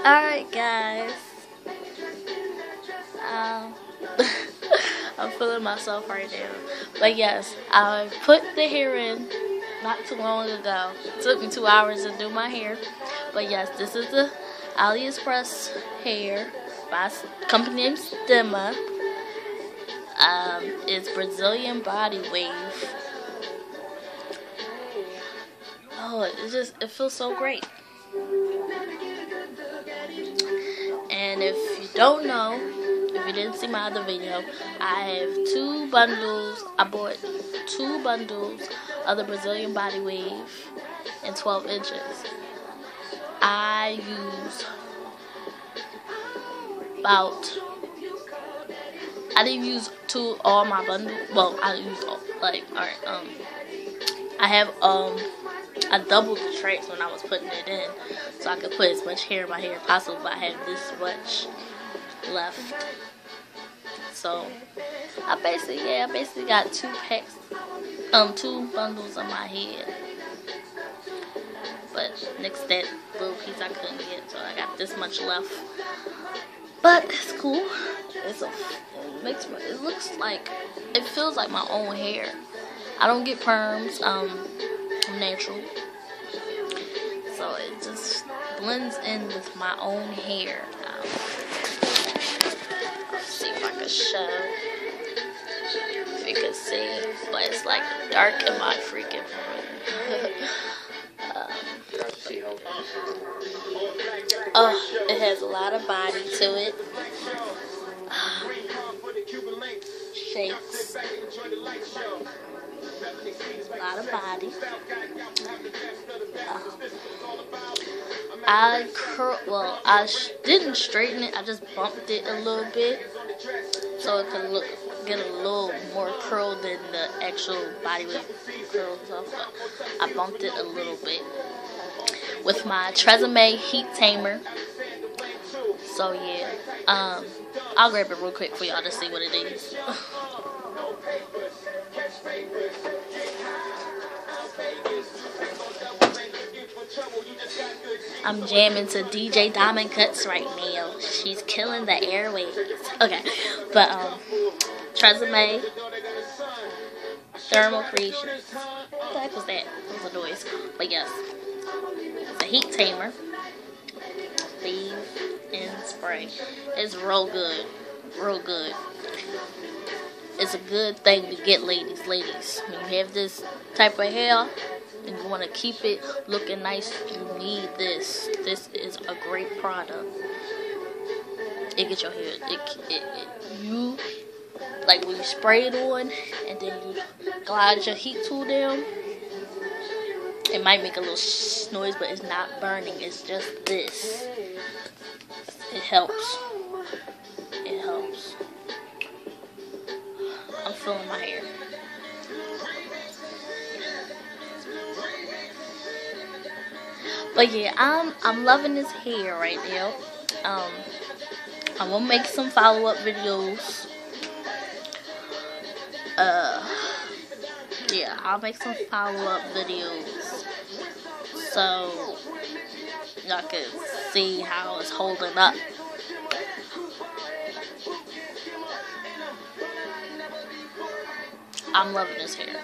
Alright, guys. Um, I'm feeling myself right now. But yes, I put the hair in not too long ago. It took me 2 hours to do my hair. But yes, this is the AliExpress hair by a company named Stemma. It's Brazilian body wave. Oh, it feels so great. And if you don't know, if you didn't see my other video, I have 2 bundles. I bought 2 bundles of the Brazilian body wave in 12 inches. I didn't use all my bundles. Well, I used I have I doubled the trays when I was putting it in, so I could put as much hair in my hair as possible, but I have this much left. So I basically got 2 packs, 2 bundles of my head. But next that little piece I couldn't get, so I got this much left. But it's cool. It feels like my own hair. I don't get perms. I'm natural, so it just blends in with my own hair. Let's see if I can show. If you can see, but it's like dark in my freaking room. It has a lot of body to it. Shapes. A lot of body. I didn't straighten it. I just bumped it a little bit so it could get a little more curled than the actual body weight curls off. But I bumped it a little bit with my Tresemme heat tamer. So yeah, I'll grab it real quick for y'all to see what it is. I'm jamming to DJ Diamond Cuts right now. She's killing the airwaves. Okay, but Tresemme Thermal Creations. What the heck was that? It was a noise. But yes, it's a heat tamer. Leave and spray. It's real good. Real good. It's a good thing to get, ladies. When you have this type of hair and you want to keep it looking nice, you need this. This is a great product. It gets your hair. You like when you spray it on and then you glide your heat tool down. It might make a little noise, but it's not burning. It's just this. It helps. It helps. I'm feeling my hair. But yeah, I'm loving this hair right now. I'm gonna make some follow-up videos. Yeah, I'll make some follow-up videos so y'all can see how it's holding up. I'm loving this hair.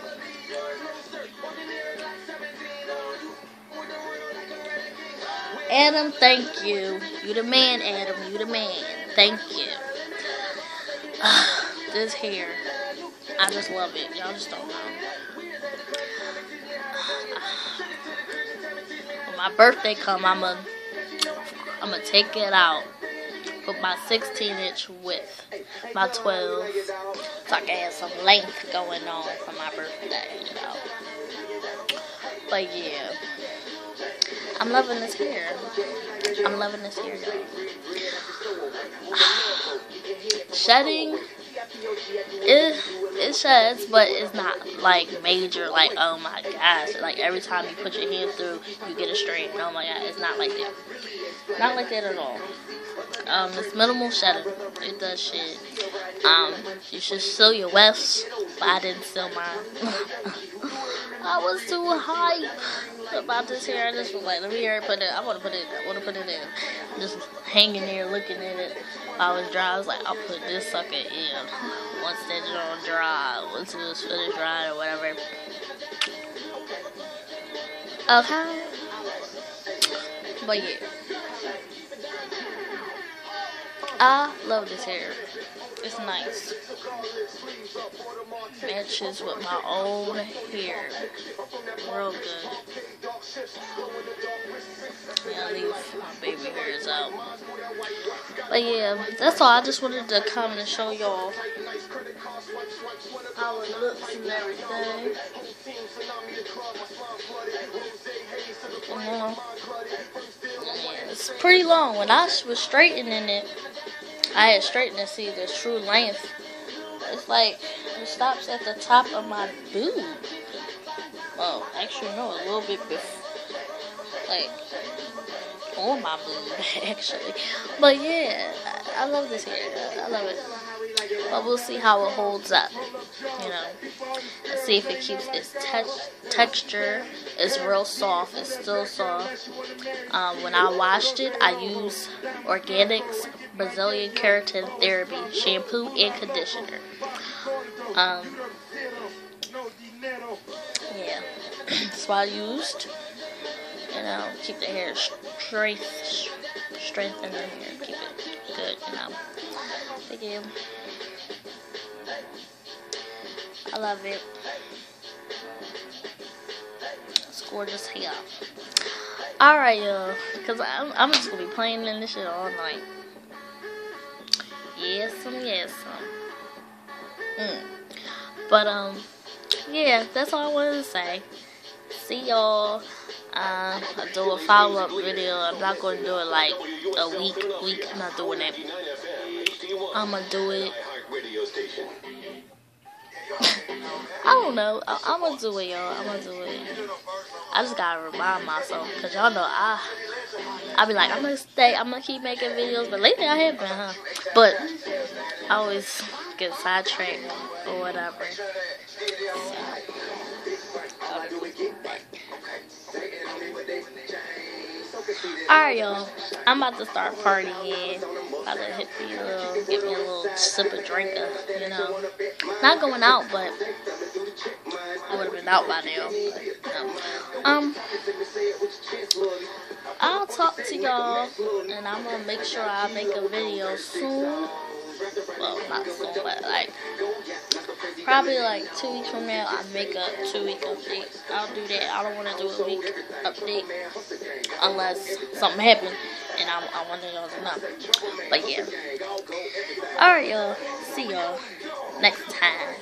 Adam, thank you. You the man, Adam. You the man. Thank you. This hair, I just love it. Y'all just don't know. When my birthday come, I'm gonna take it out. Put my 16-inch width, my 12, so I can have some length going on for my birthday, you know. But yeah, I'm loving this hair. I'm loving this hair, y'all. Shedding, it sheds, but it's not like major, like oh my gosh, like every time you put your hand through, you get a straight. Oh my god, it's not like that. Not like that at all. It's minimal shedding. It does shit. You should seal your wefts, but I didn't seal mine. I was too hype about this hair. I just was like, let me hear it, put it. I want to put it in. Just hanging there looking at it. I was dry. I was like, I'll put this sucker in once that joint dry, once it's finished drying or whatever. Okay. But yeah, I love this hair. It's nice. Matches with my old hair. Real good. Yeah, I leave my baby hairs out. But yeah, that's all. I just wanted to come and show y'all how it looks and everything. Yeah, it's pretty long. When I was straightening it, I had straightened to see the true length. It's like it stops at the top of my boob. Well, actually, no, a little bit like on my boob, actually. But yeah, I love this hair. I love it. But we'll see how it holds up. You know, let's see if it keeps its texture. It's real soft. It's still soft. When I washed it, I used Organics Brazilian Keratin Therapy shampoo and conditioner. Yeah, that's what I used. You know, keep the hair strengthen the hair, keep it good. You know, thank you. I love it. It's gorgeous hair. Alright, y'all. Because I'm just going to be playing in this shit all night. Yes. But, yeah, that's all I wanted to say. See y'all. I'll do a follow-up video. I'm not going to do it like a week. I'm not doing it. I'm going to do it. I don't know. I'm going to do it, y'all. I'm going to do it. I just got to remind myself. Because y'all know I be like, I'm going to keep making videos. But lately I haven't, huh? But I always get sidetracked or whatever. Alright, y'all. I'm about to start partying. About to get me a little sip of drinker, you know. Not going out, but I would have been out by now. But, no. I'll talk to y'all, and I'm gonna make sure I make a video soon. Well, not soon, but like probably like 2 weeks from now, I'll make a 2-week update. I'll do that. I don't want to do a week update unless something happens and I want y'all to know. But yeah. Alright, y'all. See y'all next time.